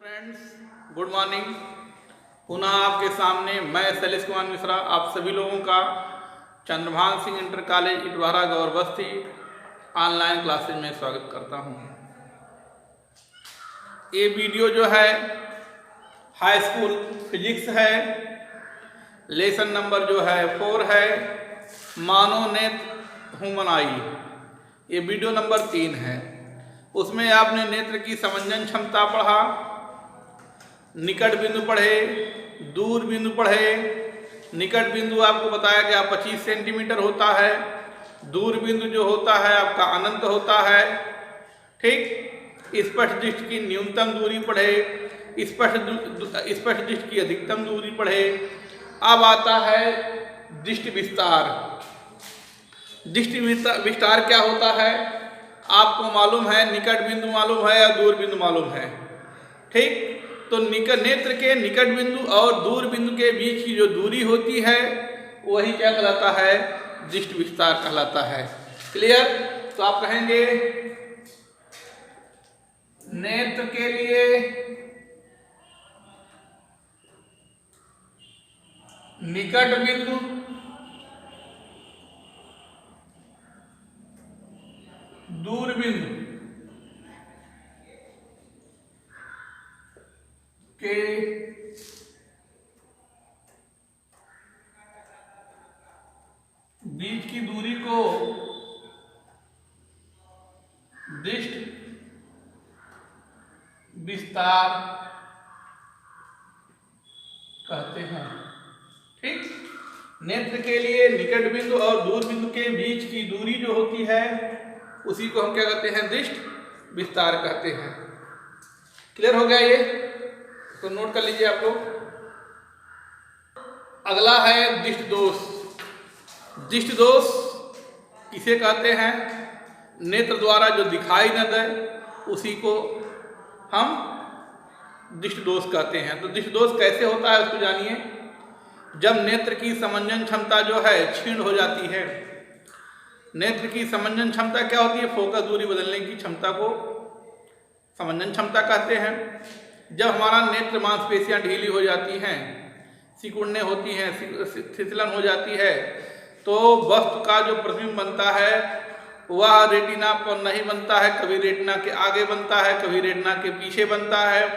Friends, good morning. पुनः आपके सामने मैं शैलेश कुमार मिश्रा आप सभी लोगों का चंद्रभान सिंह इंटर कॉलेज इटवारा गौर बस्ती ऑनलाइन क्लासेज में स्वागत करता हूं। ये वीडियो जो है हाई स्कूल फिजिक्स है, लेसन नंबर जो है 4 है, मानो नेत्र ह्यूमन आई। ये वीडियो नंबर 3 है। उसमें आपने नेत्र की समंजन क्षमता पढ़ा, निकट बिंदु पढ़े, दूर बिंदु पढ़े। निकट बिंदु आपको बताया गया 25 सेंटीमीटर होता है, दूर बिंदु जो होता है आपका अनंत होता है। ठीक, स्पष्ट दृष्टि की न्यूनतम दूरी पढ़े, स्पष्ट दृष्टि की अधिकतम दूरी पढ़े। अब आता है दृष्टि विस्तार। दृष्टि विस्तार क्या होता है आपको मालूम है, निकट बिंदु मालूम है या दूर बिंदु मालूम है। ठीक, तो नेत्र के निकट बिंदु और दूर बिंदु के बीच की जो दूरी होती है वही क्या कहलाता है, दृष्टि विस्तार कहलाता है। क्लियर? तो आप कहेंगे नेत्र के लिए निकट बिंदु दूर बिंदु के बीच की दूरी को दृष्टि विस्तार कहते हैं। ठीक, नेत्र के लिए निकट बिंदु और दूर बिंदु के बीच की दूरी जो होती है उसी को हम क्या कहते हैं, दृष्टि विस्तार कहते हैं। क्लियर हो गया ये? तो नोट कर लीजिए आप लोग। अगला है दृष्टि दोष। दृष्टि दोष किसे कहते हैं? नेत्र द्वारा जो दिखाई न दे उसी को हम दृष्टि दोष कहते हैं। तो दृष्टि दोष कैसे होता है उसको जानिए। जब नेत्र की समंजन क्षमता जो है क्षीण हो जाती है। नेत्र की समंजन क्षमता क्या होती है? फोकस दूरी बदलने की क्षमता को समंजन क्षमता कहते हैं। जब हमारा नेत्र मांसपेशियां ढीली हो जाती हैं, सिकुड़ने होती हैं, फिसलन हो जाती है, तो वस्तु का जो प्रतिबिंब बनता है वह रेटिना पर नहीं बनता है। कभी रेटिना के आगे बनता है, कभी रेटिना के पीछे बनता है।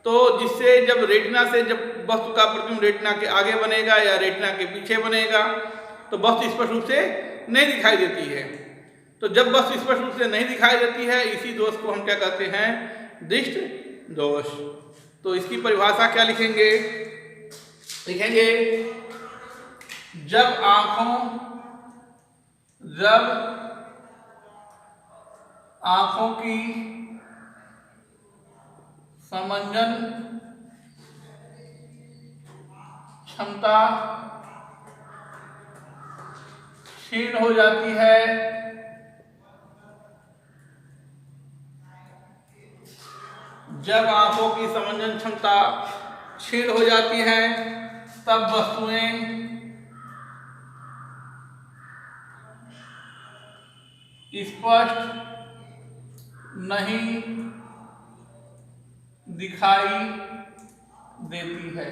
तो जिससे जब रेटिना से जब वस्तु का प्रतिबिंब रेटिना के आगे बनेगा या रेटिना के पीछे बनेगा तो वस्तु स्पष्ट रूप से नहीं दिखाई देती है। तो जब वस्तु स्पष्ट रूप से नहीं दिखाई देती है, इसी दोष को हम क्या कहते हैं, दृष्टि दोष। तो इसकी परिभाषा क्या लिखेंगे? लिखेंगे जब आंखों की समंजन क्षमता क्षीण हो जाती है, जब आंखों की समंजन क्षमता क्षीण हो जाती है तब वस्तुएं स्पष्ट नहीं दिखाई देती है।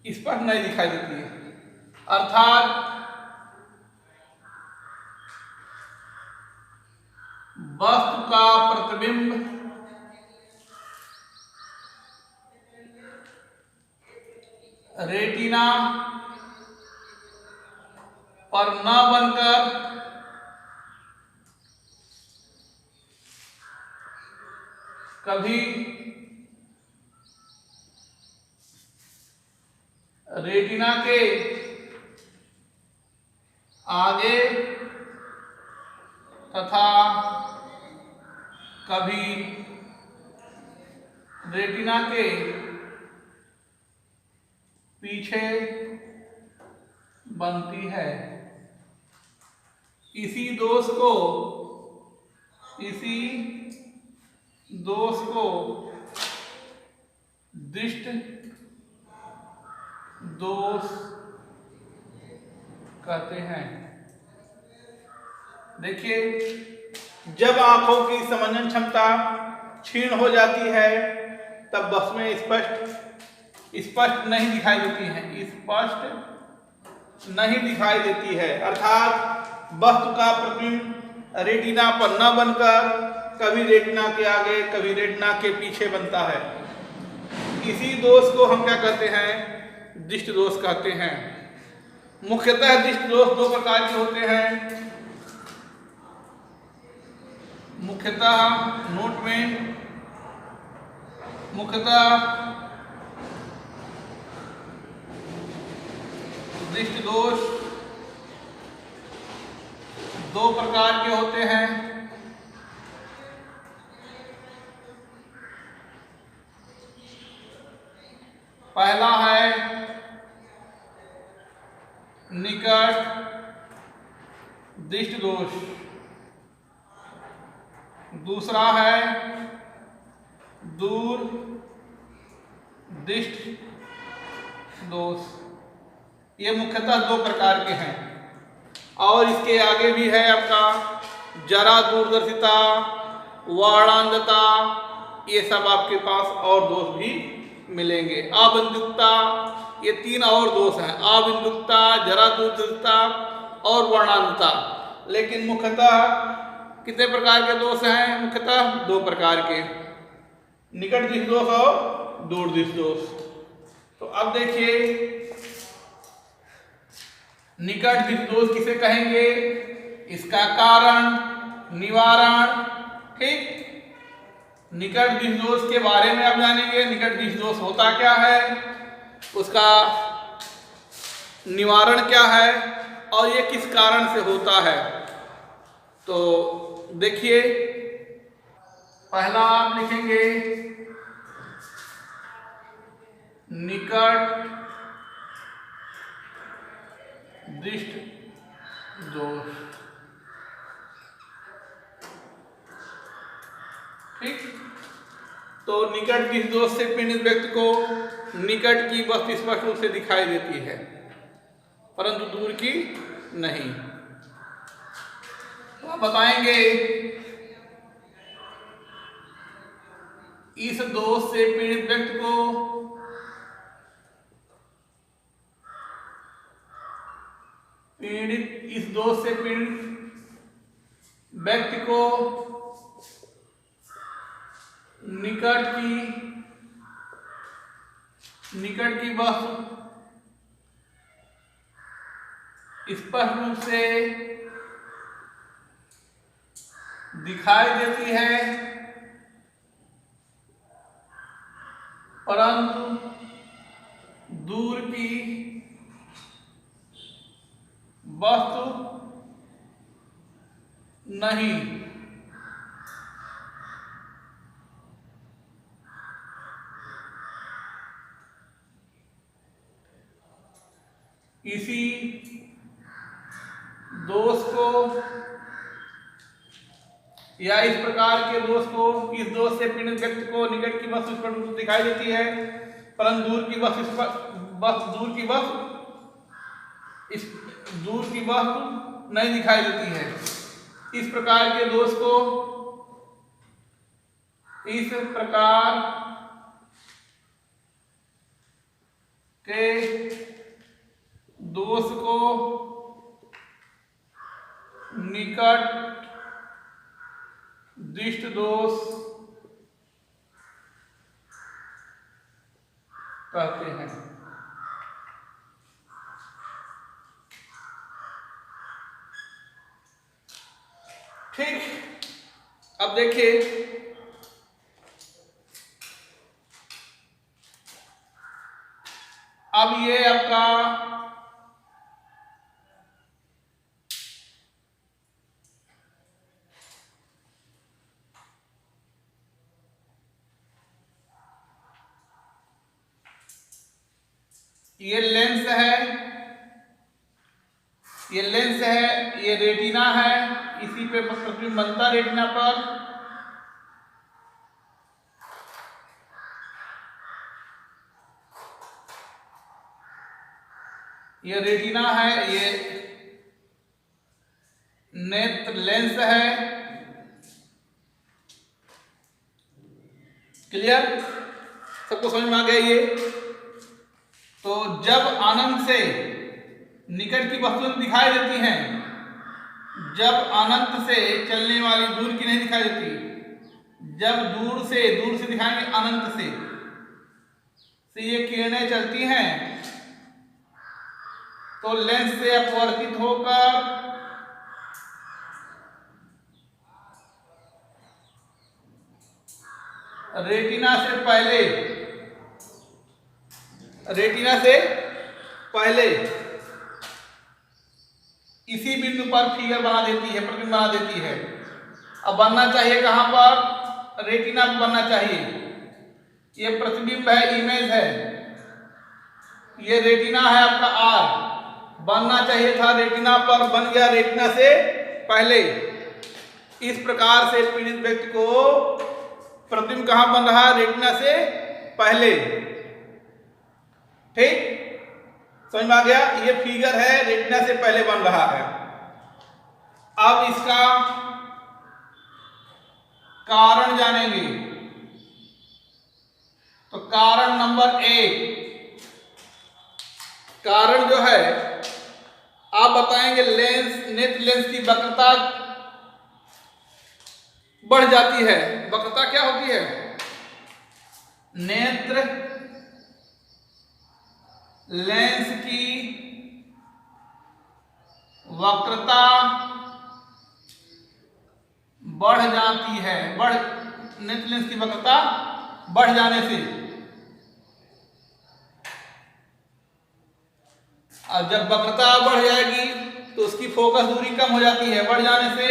स्पष्ट नहीं दिखाई देती है अर्थात वस्तु का प्रतिबिंब रेटिना पर न बनकर कभी रेटिना के आगे तथा कभी रेटिना के पीछे बनती है। इसी दोष को दृष्टि दोष कहते हैं। देखिए, जब आंखों की समंजन क्षमता क्षीण हो जाती है तब वस्तुएं स्पष्ट नहीं दिखाई देती हैं, स्पष्ट नहीं दिखाई देती है। अर्थात वस्तु का प्रतिबिंब रेटिना पर न बनकर कभी रेटिना के आगे कभी रेटिना के पीछे बनता है। इसी दोष को हम क्या कहते हैं? दृष्टि दोष कहते हैं। मुख्यतः दृष्टि दोष दो प्रकार के होते हैं। मुख्यतः नोट में दृष्टि दोष दो प्रकार के होते हैं। पहला है निकट दृष्टि दोष, दूसरा है दूर दृष्टि दोष। ये मुख्यतः दो प्रकार के हैं और इसके आगे भी है आपका जरा दूरदर्शिता, वर्णांधता, ये सब आपके पास और दोष भी मिलेंगे। अबिंदुकता, ये तीन और दोष हैं, अबिंदुकता, जरा दूरदर्शिता और वर्णांधता। लेकिन मुख्यतः कितने प्रकार के दोष हैं? मुख्यतः दो प्रकार के, निकट दृष्टि दोष और दूर दृष्टि दोष। तो अब देखिए, निकट दृष्टि दोष किसे कहेंगे, इसका कारण, निवारण। ठीक, निकट दृष्टि दोष के बारे में आप जानेंगे। निकट दृष्टि दोष होता क्या है, उसका निवारण क्या है और ये किस कारण से होता है। तो देखिए, पहला आप लिखेंगे निकट दृष्टि दोष। ठीक, तो निकट दृष्टि दोष से पीड़ित व्यक्ति को निकट की वस्तु स्पष्ट रूप से दिखाई देती है परंतु दूर की नहीं। तो आप बताएंगे इस दोष से पीड़ित व्यक्ति को इस दोष से पीड़ित व्यक्ति को निकट की वस्तु स्पष्ट रूप से दिखाई देती है परंतु दूर की वस्तु नहीं। इसी दोष को या इस प्रकार के दोष को, इस दोष से पीड़ित व्यक्ति को निकट की वस्तु स्पष्ट रूप से दिखाई देती है परंतु दूर की वस्तु नहीं दिखाई देती है। इस प्रकार के दोष को, इस प्रकार के दोष को निकट दृष्टि दोष कहते हैं। ठीक, अब देखिए, अब ये आपका ये लेंस है, ये रेटिना है, इसी पे प्रतिबिंब बनता रेटिना पर। ये रेटिना है, ये लेंस है। क्लियर, सबको समझ में आ गया ये? तो जब अनंत से निकट की वस्तुएं दिखाई देती हैं, जब अनंत से चलने वाली दूर की नहीं दिखाई देती, जब दूर से दिखाएंगे अनंत से ये किरणें चलती हैं तो लेंस से अपवर्तित होकर रेटिना से पहले इसी बिंदु पर फिगर बना देती है, प्रतिबिंब बना देती है। अब बनना चाहिए कहां पर? रेटिना पर बनना चाहिए। ये प्रतिबिंब है, इमेज है, ये रेटिना है आपका आर, बनना चाहिए था रेटिना पर, बन गया रेटिना से पहले। इस प्रकार से पीड़ित व्यक्ति को प्रतिबिंब कहां बन रहा है? रेटिना से पहले। ठीक, समझ में आ गया? ये फिगर है, रेटिना से पहले बन रहा है। अब इसका कारण जानेंगे। तो कारण नंबर 1, कारण जो है आप बताएंगे, नेत्र लेंस की वक्रता बढ़ जाती है। वक्रता क्या होती है? नेत्र लेंस की वक्रता बढ़ जाती है। नेत्र लेंस की वक्रता बढ़ जाने से, और जब वक्रता बढ़ जाएगी तो उसकी फोकस दूरी कम हो जाती है। बढ़ जाने से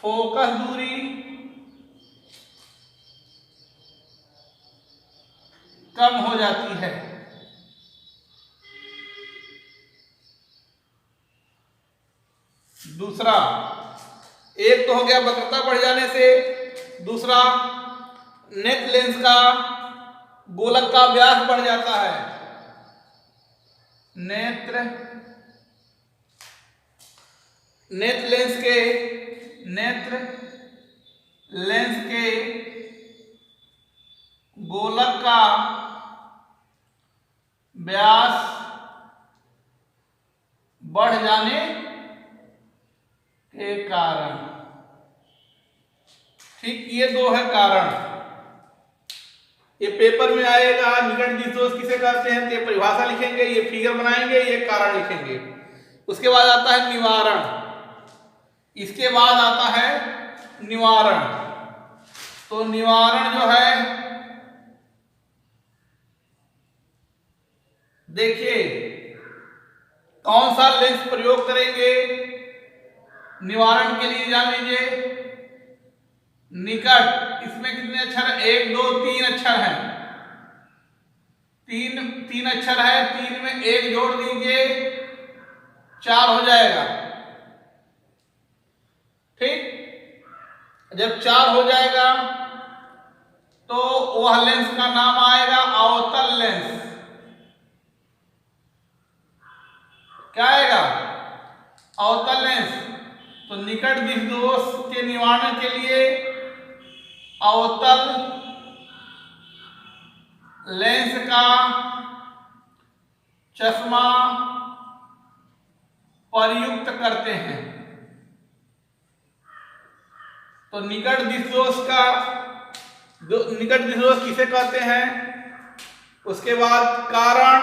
फोकस दूरी कम हो जाती है। दूसरा, एक तो हो गया वक्रता बढ़ जाने से, दूसरा नेत्र लेंस का गोलक का व्यास बढ़ जाता है। नेत्र लेंस के गोलक का व्यास बढ़ जाने के कारण। ठीक, ये दो है कारण। ये पेपर में आएगा, निकट दिशदोष किसे कहते हैं, तो ये परिभाषा लिखेंगे, ये फिगर बनाएंगे, ये कारण लिखेंगे। उसके बाद आता है निवारण। इसके बाद आता है निवारण। तो निवारण जो है, देखिए कौन सा लेंस प्रयोग करेंगे निवारण के लिए, जान लीजिए। निकट, इसमें कितने अक्षर है? 1 2 3 अक्षर हैं। तीन अक्षर है, 3 में 1 जोड़ दीजिए, 4 हो जाएगा। ठीक, जब 4 हो जाएगा तो वह लेंस का नाम आएगा अवतल लेंस। क्या आएगा? अवतल लेंस। तो निकट दिशदोष के निवारण के लिए अवतल लेंस का चश्मा प्रयुक्त करते हैं। तो निकट दिशदोष किसे कहते हैं? उसके बाद कारण,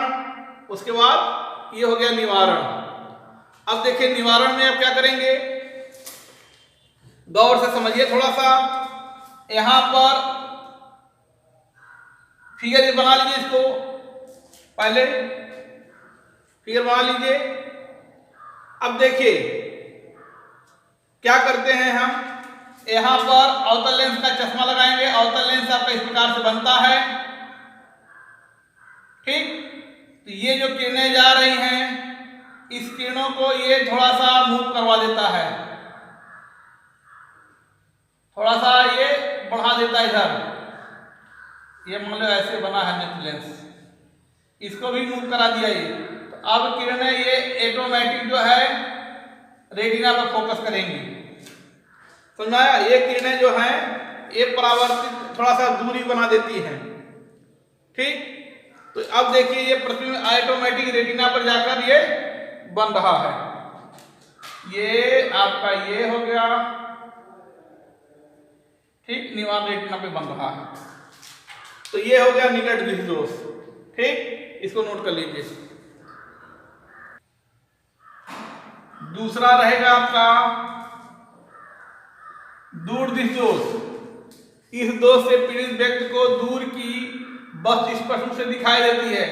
उसके बाद ये हो गया निवारण। अब देखिए निवारण में अब क्या करेंगे, गौर से समझिए थोड़ा सा। यहां पर फिगर बना लीजिए, इसको पहले फिगर बना लीजिए। अब देखिए क्या करते हैं हम, यहां पर अवतल लेंस का चश्मा लगाएंगे। अवतल लेंस आपका इस प्रकार से बनता है। ठीक, तो ये जो किरणें जा रही हैं, इस किरणों को ये थोड़ा सा मूव करवा देता है, थोड़ा सा ये बढ़ा देता है इधर। ये मान लो ऐसे बना है नेत्र लेंस, इसको भी मूव करा दिया ये। तो अब किरणें ये ऑटोमेटिक जो है रेटिना पर फोकस करेंगी। समझ में आया? ये किरणें जो हैं ये परावर्तित थोड़ा सा दूरी बना देती हैं। ठीक, तो अब देखिए ये प्रतिबिंब ऑटोमेटिक रेटिना पर जाकर ये बन रहा है। ये आपका ये हो गया, ठीक, निवारण रेटिना पे बन रहा है। तो ये हो गया निकट दृष्टि दोष। ठीक, इसको नोट कर लीजिए। दूसरा रहेगा आपका दूर दृष्टि दोष। इस दोष से पीड़ित व्यक्ति को दूर की वस्तु स्पष्ट रूप से दिखाई देती है,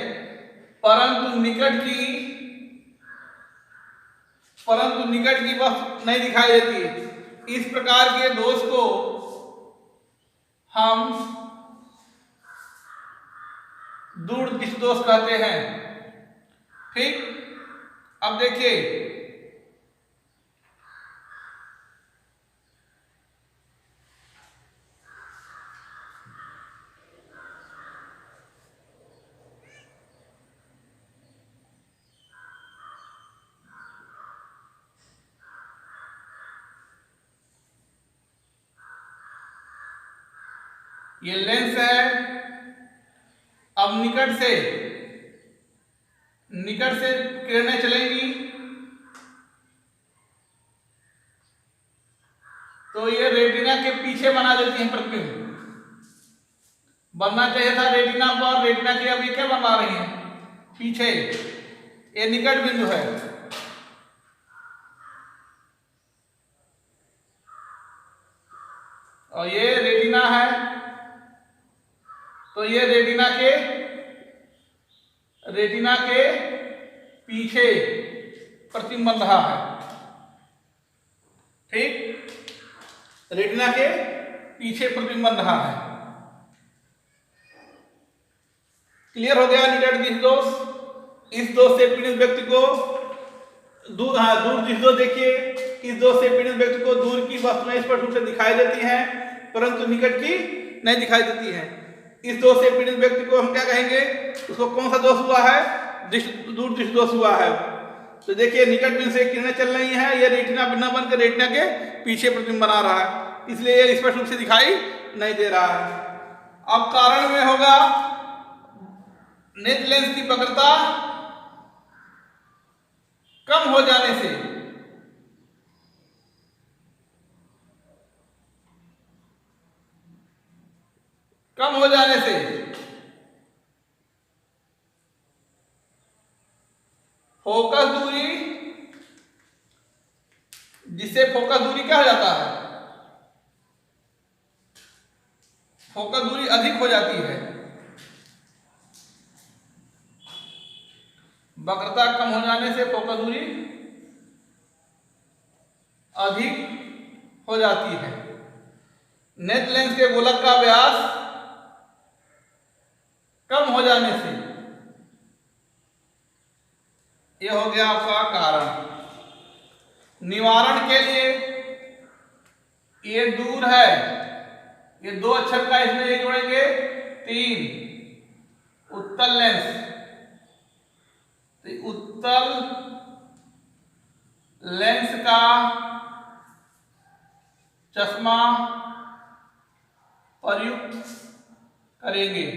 परंतु निकट की वस्तु नहीं दिखाई देती। इस प्रकार के दोष को हम दूर दृष्टि दोष कहते हैं। ठीक, अब देखिए ये लेंस है। अब निकट से किरणें चलेंगी तो ये रेटिना के पीछे बना देती हैं प्रतिबिंब। बनना चाहिए था रेटिना पर, रेटिना के अब ये क्या बना रही हैं? पीछे। ये निकट बिंदु है। और ये रेटिना है, तो ये रेटिना के पीछे प्रतिबिंब बन रहा है। ठीक, रेटिना के पीछे प्रतिबिंब बन रहा है। क्लियर हो गया निकट दृष्टि दोष। इस दोष से पीड़ित व्यक्ति को दूर दृष्टि दोष। देखिए, इस दोष से पीड़ित व्यक्ति को दूर की वस्तुएं स्पष्ट रूप से दिखाई देती हैं, परंतु निकट की नहीं दिखाई देती हैं। इस दोष से पीड़ित व्यक्ति को हम क्या कहेंगे? उसको कौन सा दोष हुआ है? दूर दृष्टि दोष हुआ है। तो देखिए निकट बिंदु से किरणें चल रही हैं, ये रेटिना बिना बनकर रेटिना के पीछे प्रतिबिंब बना रहा है, इसलिए ये स्पष्ट रूप से दिखाई नहीं दे रहा है। अब कारण में होगा नेत्र लेंस की वक्रता कम हो जाने से। फोकस दूरी, जिससे फोकस दूरी क्या हो जाता है? फोकस दूरी अधिक हो जाती है। वक्रता कम हो जाने से फोकस दूरी अधिक हो जाती है। नेत्र लेंस के गोलक का व्यास कम हो जाने से। यह हो गया आपका कारण। निवारण के लिए ये दूर है, ये दो अक्षर का इसमें ये जोड़ेंगे 3 उत्तल लेंस। तो उत्तल लेंस का चश्मा प्रयुक्त करेंगे।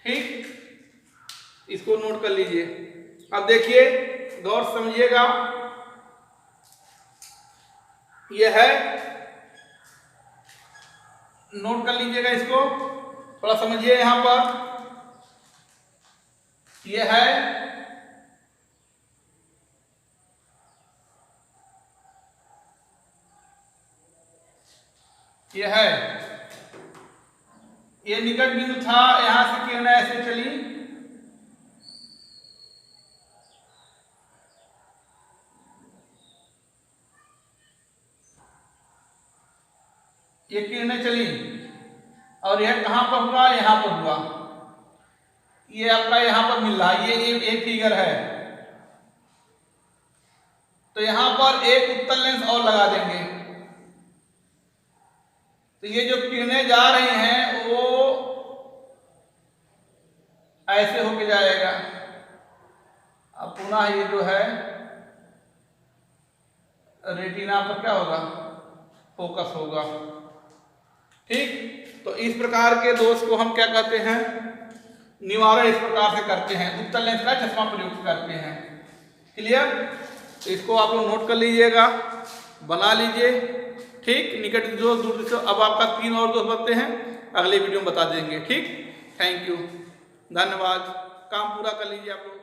ठीक, इसको नोट कर लीजिए। अब देखिए गौर समझिएगा, यह है, नोट कर लीजिएगा, इसको थोड़ा समझिए। यहां पर यह है ये निकट बिंदु था, यहां से किरणें ऐसे चली, ये किरणें चली और यह कहां पर हुआ? यहां पर हुआ। ये आपका यहां पर मिल रहा है, ये फिगर है। तो यहां पर एक उत्तल लेंस और लगा देंगे, तो ये जो किरणें जा रही हैं वो ऐसे होके जाएगा। अब पुनः ये जो है रेटिना पर क्या होगा, फोकस होगा। ठीक, तो इस प्रकार के दोष को हम क्या कहते हैं, निवारण इस प्रकार से करते हैं, उत्तल लेंस का चश्मा प्रयुक्त करते हैं। क्लियर, तो इसको आप लोग नोट कर लीजिएगा, बना लीजिए। ठीक, निकट दोष दूर दोष, अब आपका 3 और दोष बनते हैं, अगले वीडियो में बता देंगे। ठीक, थैंक यू, धन्यवाद। काम पूरा कर लीजिए आप लोग।